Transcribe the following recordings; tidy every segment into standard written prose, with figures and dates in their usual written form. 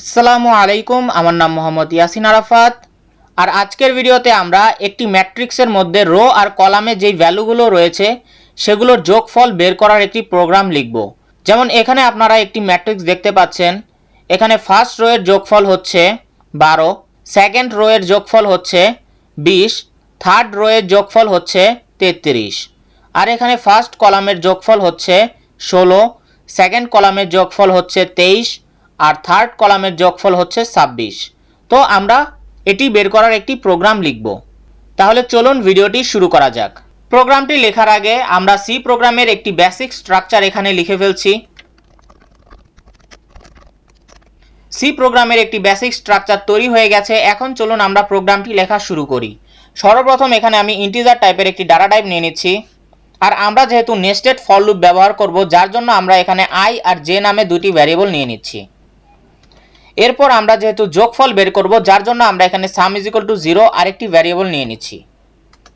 আসসালামু আলাইকুম, আমার নাম মোহাম্মদ ইয়াসিন আরাফাত। আর আজকের ভিডিওতে আমরা একটি ম্যাট্রিক্সের মধ্যে রো আর কলামে যেই ভ্যালুগুলো রয়েছে সেগুলোর যোগফল বের করার একটি প্রোগ্রাম লিখব। যেমন এখানে আপনারা একটি ম্যাট্রিক্স দেখতে পাচ্ছেন। এখানে ফার্স্ট রো এর যোগফল হচ্ছে 12, সেকেন্ড রো এর যোগফল হচ্ছে 20, থার্ড রো এর যোগফল হচ্ছে 33। আর এখানে ফার্স্ট কলামের যোগফল হচ্ছে 16, সেকেন্ড কলামের যোগফল হচ্ছে 23 আর থার্ড কলামের যোগফল হচ্ছে 26। তো আমরা এটি বের করার একটি প্রোগ্রাম লিখব। তাহলে চলুন ভিডিওটি শুরু করা যাক। প্রোগ্রামটি লেখার আগে আমরা সি প্রোগ্রামের একটি বেসিক স্ট্রাকচার এখানে লিখে ফেলছি। সি প্রোগ্রামের একটি বেসিক স্ট্রাকচার তৈরি হয়ে গেছে। এখন চলুন আমরা প্রোগ্রামটি লেখা শুরু করি। সর্বপ্রথম এখানে আমি ইন্টিজার টাইপের একটি ডাটা টাইপ নিয়ে নিচ্ছি। আর আমরা যেহেতু নেস্টেড ফর লুপ ব্যবহার করব, যার জন্য আমরা এখানে আই আর জে নামে দুটি ভ্যারিয়েবল নিয়ে নিচ্ছি। এরপর আমরা যেহেতু যোগফল বের করব, যার জন্য আমরা এখানে সাম ইজ ইকুয়াল টু 0 আরেকটি ভ্যারিয়েবল নিয়ে নিচ্ছি।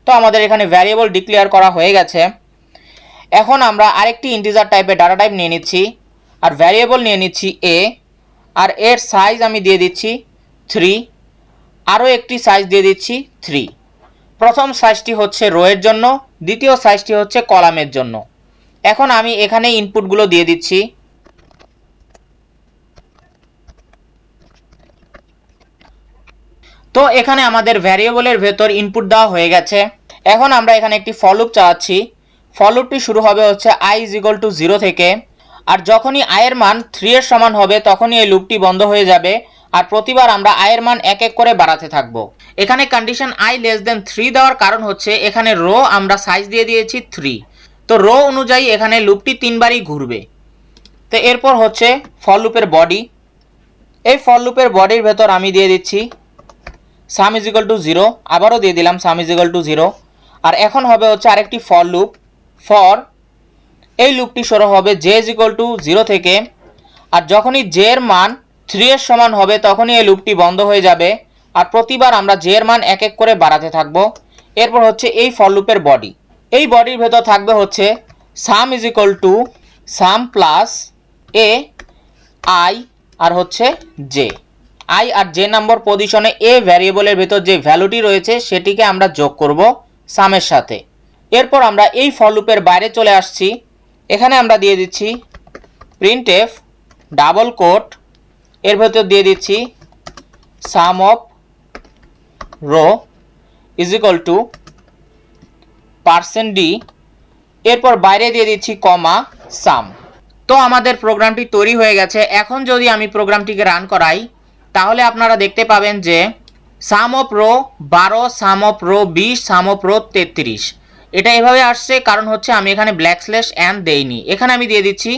তো আমাদের এখানে ভ্যারিয়েবল ডিক্লেয়ার করা হয়ে গেছে। এখন আমরা আরেকটি ইন্টিজার টাইপের ডাটা টাইপ নিয়ে নিচ্ছি আর ভ্যারিয়েবল নিয়ে নিচ্ছি এ, আর এর সাইজ আমি দিয়ে দিচ্ছি 3, আরও একটি সাইজ দিয়ে দিচ্ছি 3। প্রথম সাইজটি হচ্ছে রো এর জন্য, দ্বিতীয় সাইজটি হচ্ছে কলামের জন্য। এখন আমি এখানে ইনপুটগুলো দিয়ে দিচ্ছি। তো এখানে আমাদের ভ্যারিয়েবলের ভেতর ইনপুট দেওয়া হয়ে গেছে। এখন আমরা এখানে একটি ফর লুপ চালাচ্ছি। ফর লুপটি শুরু হবে হচ্ছে i ইজ ইকুয়াল টু 0 থেকে, আর যখনই i এর মান 3 এর সমান হবে তখনই এই লুপটি বন্ধ হয়ে যাবে। আর প্রতিবার আমরা i এর মান এক এক করে বাড়াতে থাকব। এখানে কন্ডিশন i লেস দেন 3 দেওয়ার কারণ হচ্ছে এখানে রো আমরা সাইজ দিয়ে দিয়েছি 3। তো রো অনুযায়ী এখানে লুপটি 3 বারই ঘুরবে। তো এরপর হচ্ছে ফর লুপের বডি। এই ফর লুপের বডির ভেতর আমি দিয়ে দিচ্ছি সাম ইজ ইকুয়াল টু 0, আবারও দিয়ে দিলাম সাম ইজ ইকুয়াল টু 0। আর এখন হবে হচ্ছে আরেকটি ফর লুপ। ফর এই লুপটি শুরু হবে জে ইজ ইকুয়াল টু 0 থেকে, আর যখনই জে এর মান 3 এর সমান হবে তখনই এই লুপটি বন্ধ হয়ে যাবে। আর প্রতিবার আমরা জে এর মান এক এক করে বাড়াতে থাকবো। এরপর হচ্ছে এই ফর লুপের বডি। এই বডির ভেতর থাকবে হচ্ছে sum is equal to sum plus A I আর হচ্ছে জে। আই আর জে নম্বর পজিশনে এ ভ্যারিয়েবলের ভেতর যে ভ্যালুটি রয়েছে সেটিকে আমরা যোগ করব সামের সাথে। এরপর আমরা এই ফর লুপের বাইরে চলে আসছি। এখানে আমরা দিয়ে দিচ্ছি প্রিন্টএফ ডাবল কোট, এর ভেতর দিয়ে দিচ্ছি sum of row is equal to %d, এরপর বাইরে দিয়ে দিচ্ছি কমা সাম। তো আমাদের প্রোগ্রামটি তৈরি হয়ে গেছে। এখন যদি আমি প্রোগ্রামটিকে রান করাই তাহলে আপনারা দেখতে পাবেন যে sum of row 12, sum of row 20, sum of row 33। এটা এভাবে আসছে কারণ হচ্ছে আমি এখানে \n দেইনি, এখানে আমি দিয়ে দিচ্ছি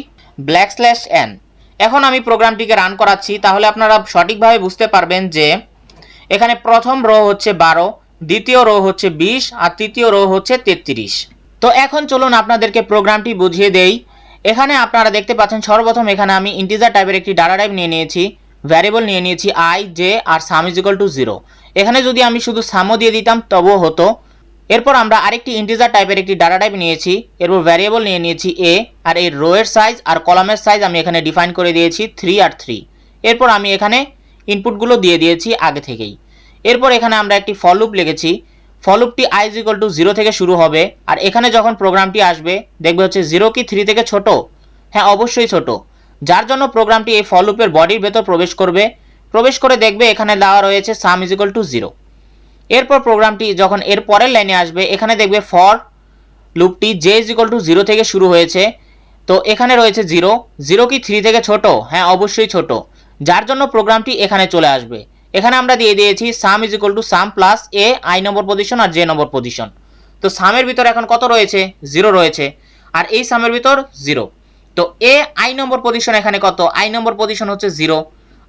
\n। এখন আমি প্রোগ্রামটিকে রান করাচ্ছি, তাহলে আপনারা সঠিকভাবে বুঝতে পারবেন যে এখানে প্রথম রো হচ্ছে 12, দ্বিতীয় রো হচ্ছে 20 আর তৃতীয় রো হচ্ছে 33। তো এখন চলুন আপনাদেরকে প্রোগ্রামটি বুঝিয়ে দেই। এখানে আপনারা দেখতে পাচ্ছেন সর্বপ্রথম এখানে আমি ইন্টিজার টাইপের একটি ডাটা টাইপ নিয়ে নিয়েছি, ভ্যারিয়েবল নিয়ে নিয়েছি আই জে আর সাম ইজ ইকুয়াল টু 0। এখানে যদি আমি শুধু সামও দিয়ে দিতাম তবুও হতো। এরপর আমরা আরেকটি ইন্টিজার টাইপের একটি ডাটা টাইপ নিয়েছি, এরপর ভ্যারিয়েবল নিয়ে নিয়েছি এ, আর এই রো এর সাইজ আর কলামের সাইজ আমি এখানে ডিফাইন করে দিয়েছি 3 আর 3। এরপর আমি এখানে ইনপুটগুলো দিয়ে দিয়েছি আগে থেকেই। এরপর এখানে আমরা একটি ফর লুপ লিখেছি। ফর লুপটি i ইজ ইকুয়াল টু 0 থেকে শুরু হবে, আর এখানে যখন প্রোগ্রামটি আসবে দেখবে হচ্ছে 0 কি 3 থেকে ছোট? হ্যাঁ, অবশ্যই ছোট, যার জন্য প্রোগ্রামটি এই ফর লুপের বডির ভেতর প্রবেশ করবে। প্রবেশ করে দেখবে এখানে দেওয়া রয়েছে সাম ইজ ইকুয়াল টু 0। এরপর প্রোগ্রামটি যখন এর পরের লাইনে আসবে এখানে দেখবে ফর লুপটি জে ইজ ইকুয়াল টু 0 থেকে শুরু হয়েছে। তো এখানে রয়েছে 0, 0 কি 3 থেকে ছোট? হ্যাঁ, অবশ্যই ছোট, যার জন্য প্রোগ্রামটি এখানে চলে আসবে। এখানে আমরা দিয়ে দিয়েছি sum is equal to sum plus A I number position আর জে নম্বর পজিশন। তো সামের ভিতর এখন কত রয়েছে? 0 রয়েছে, আর এই সামের ভিতর 0। তো এ আই নম্বর পজিশন এখানে কত? আই নম্বর পজিশন হচ্ছে 0,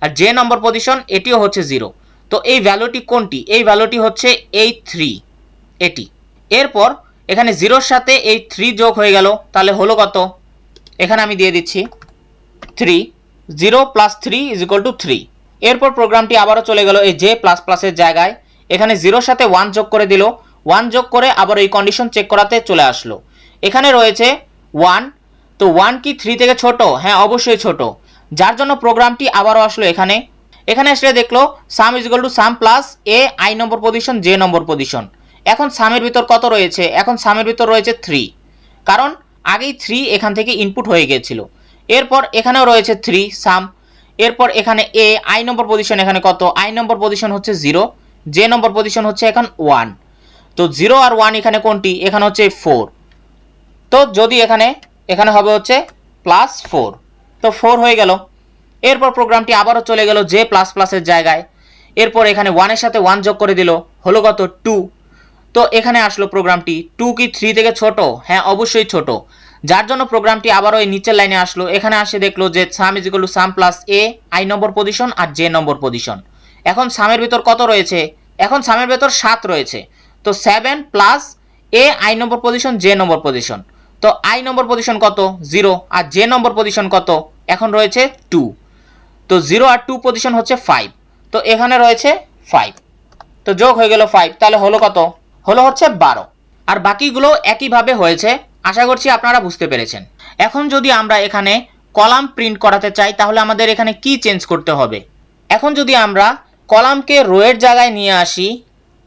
আর জে নম্বর পজিশন এটিও হচ্ছে 0। তো এই ভ্যালুটি কোনটি? এই ভ্যালুটি হচ্ছে এই 3, এটি। এরপর এখানে 0-র সাথে এই 3 যোগ হয়ে গেল, তাহলে হলো কত? এখানে আমি দিয়ে দিচ্ছি 3, 0 প্লাস 3 ইজ ইকুয়াল টু 3। এরপর প্রোগ্রামটি আবারও চলে গেল এই জে প্লাস প্লাসের জায়গায়, এখানে 0-র সাথে 1 যোগ করে দিল, 1 যোগ করে আবার এই কন্ডিশন চেক করাতে চলে আসলো। এখানে রয়েছে 1, তো 1 কি 3 থেকে ছোট? হ্যাঁ, অবশ্যই ছোট, যার জন্য প্রোগ্রামটি আবারও আসলো এখানে। এখানে এসে দেখলো সাম is equal to sum plus A I number position J number position. এখন সামের ভিতর কত রয়েছে? এখন সামের ভিতর রয়েছে 3, কারণ আগেই 3 এখান থেকে ইনপুট হয়ে গিয়েছিল। এরপর এখানেও রয়েছে 3 সাম। এরপর এখানে এ আই নম্বর পজিশন, এখানে কত? আই নম্বর পজিশন হচ্ছে 0, জে নম্বর পজিশন হচ্ছে এখন 1। তো 0 আর 1 এখানে কোনটি? এখানে হচ্ছে 4। তো যদি এখানে হবে হচ্ছে প্লাস 4, তো 4 হয়ে গেল। এরপর প্রোগ্রামটি আবারও চলে গেল জে প্লাস প্লাসের জায়গায়। এরপর এখানে 1 এর সাথে 1 যোগ করে দিল, হলো কত? 2। তো এখানে আসলো প্রোগ্রামটি 2 কি 3 থেকে ছোট? হ্যাঁ অবশ্যই ছোট, যার জন্য প্রোগ্রামটি আবারও এই নিচের লাইনে আসলো। এখানে আসে দেখলো যে sum is equal to sum plus A I number position আর জে নম্বর পজিশন। এখন সামের ভিতর কত রয়েছে? এখন সামের ভিতর 7 রয়েছে। তো 7 plus A I number position J number position. তো আই নম্বর পজিশন কত? 0, আর জে নম্বর পজিশন কত? এখন রয়েছে 2। তো 0 আর 2 পজিশন হচ্ছে 5, তো এখানে রয়েছে 5। তো যোগ হয়ে গেল 5, তাহলে হলো কত? হলো হচ্ছে 12। আর বাকিগুলো একইভাবে হয়েছে। আশা করছি আপনারা বুঝতে পেরেছেন। এখন যদি আমরা এখানে কলাম প্রিন্ট করাতে চাই তাহলে আমাদের এখানে কি চেঞ্জ করতে হবে? এখন যদি আমরা কলামকে রোয়ের জায়গায় নিয়ে আসি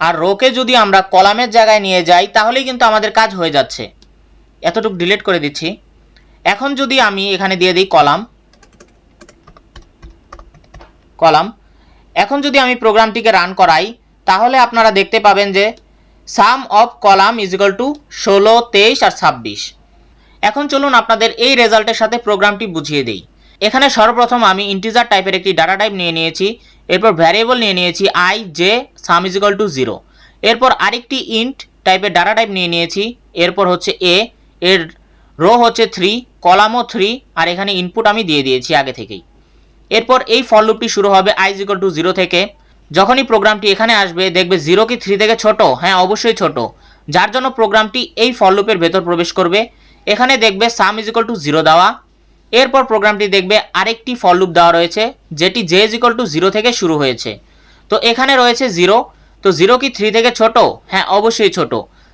আর রোকে যদি আমরা কলামের জায়গায় নিয়ে যাই তাহলেই কিন্তু আমাদের কাজ হয়ে যাচ্ছে। এতটুকু ডিলিট করে দিচ্ছি। এখন যদি আমি এখানে দিয়ে দিই কলাম, এখন যদি আমি প্রোগ্রামটিকে রান করাই তাহলে আপনারা দেখতে পাবেন যে sum of column is equal to 16, 23 আর 26। এখন চলুন আপনাদের এই রেজাল্টের সাথে প্রোগ্রামটি বুঝিয়ে দিই। এখানে সর্বপ্রথম আমি ইন্টিজার টাইপের একটি ডাটা টাইপ নিয়ে নিয়েছি। এরপর ভ্যারিয়েবল নিয়ে নিয়েছি I J some is equal to 0। এরপর আরেকটি ইন্ট টাইপের ডাটা টাইপ নিয়ে নিয়েছি। এরপর হচ্ছে এর রো হচ্ছে 3, কলামও 3, আর এখানে ইনপুট আমি দিয়ে দিয়েছি আগে থেকেই। এরপর এই ফর লুপটি শুরু হবে আই ইজ ইকুয়াল টু 0 থেকে। যখনই প্রোগ্রামটি এখানে আসবে দেখবে 0 কি 3 থেকে ছোট? হ্যাঁ অবশ্যই ছোট, যার জন্য প্রোগ্রামটি এই ফর লুপের ভেতর প্রবেশ করবে। এখানে দেখবে সাম ইজ ইকুয়াল টু 0 দেওয়া। এরপর প্রোগ্রামটি দেখবে আরেকটি ফর লুপ দেওয়া রয়েছে যেটি জে ইজ ইকুয়াল টু 0 থেকে শুরু হয়েছে। তো এখানে রয়েছে 0, তো 0 কি 3 থেকে ছোট? হ্যাঁ অবশ্যই ছোট,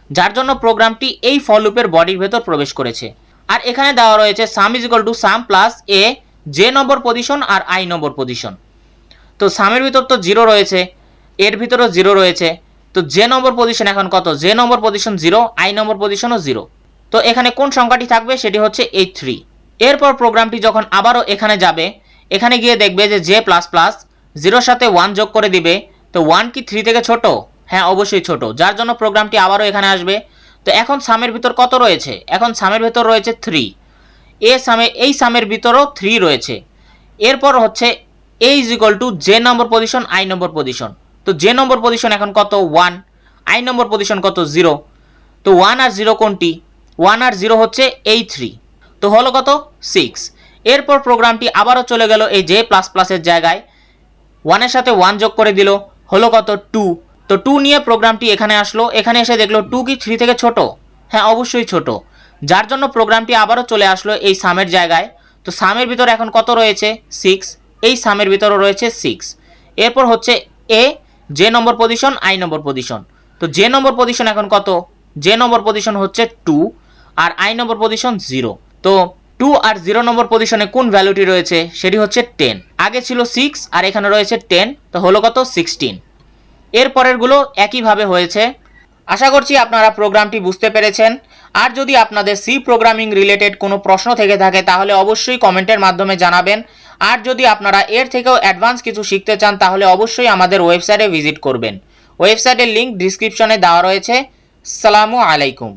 যার জন্য প্রোগ্রামটি এই ফর লুপের বডির ভেতর প্রবেশ করেছে। আর এখানে দেওয়া রয়েছে sum is equal to sum plus A J number position আর আই নম্বর পজিশন। তো সামের ভিতর তো 0 রয়েছে, এর ভিতরও 0 রয়েছে। তো জে নম্বর পজিশন এখন কত? জে নম্বর পজিশন 0, আই নম্বর পজিশনও 0। তো এখানে কোন সংখ্যাটি থাকবে? সেটি হচ্ছে এই 3। এরপর প্রোগ্রামটি যখন আবারও এখানে যাবে, এখানে গিয়ে দেখবে যে জে প্লাস প্লাস 0-র সাথে 1 যোগ করে দিবে। তো 1 কি 3 থেকে ছোট? হ্যাঁ অবশ্যই ছোট, যার জন্য প্রোগ্রামটি আবারও এখানে আসবে। তো এখন সামের ভিতর কত রয়েছে? এখন সামের ভিতর রয়েছে 3, এই সামের ভিতরও 3 রয়েছে। এরপর হচ্ছে A is equal to J number position I number position. তো জে নম্বর পজিশন এখন কত? 1, আই নম্বর পজিশন কত? 0। তো 1 আর 0 কোনটি? 1 আর 0 হচ্ছে এই 3, তো হলো কত? 6। এরপর প্রোগ্রামটি আবারও চলে গেল এই জে প্লাস প্লাসের জায়গায়, 1 এর সাথে 1 যোগ করে দিল, হলো কত? 2। তো 2 নিয়ে প্রোগ্রামটি এখানে আসলো। এখানে এসে দেখলো 2 কি 3 থেকে ছোট? হ্যাঁ অবশ্যই ছোট, যার জন্য প্রোগ্রামটি আবারও চলে আসলো এই সামের জায়গায়। তো সামের ভিতর এখন কত রয়েছে? 6, এই সামের ভিতরও রয়েছে 6। এরপর হচ্ছে এ J number position I number position. তো জে নম্বর পজিশন এখন কত? জে নম্বর পজিশন হচ্ছে 2, আর আই নম্বর পজিশন 0। তো 2 আর 0 নম্বর পজিশনে কোন ভ্যালুটি রয়েছে? সেটি হচ্ছে 10। আগে ছিল 6 আর এখানে রয়েছে 10, তো হলো কত? 16। এর পরেরগুলো একইভাবে হয়েছে। আশা করছি আপনারা প্রোগ্রামটি বুঝতে পেরেছেন। আর যদি আপনাদের সি প্রোগ্রামিং রিলেটেড কোনো প্রশ্ন থেকে থাকে তাহলে অবশ্যই কমেন্টের মাধ্যমে জানাবেন। আর যদি আপনারা এর থেকেও অ্যাডভান্স কিছু শিখতে চান তাহলে অবশ্যই আমাদের ওয়েবসাইটে ভিজিট করবেন। ওয়েবসাইটের লিঙ্ক ডিসক্রিপশনে দেওয়া রয়েছে। আসসালামু আলাইকুম।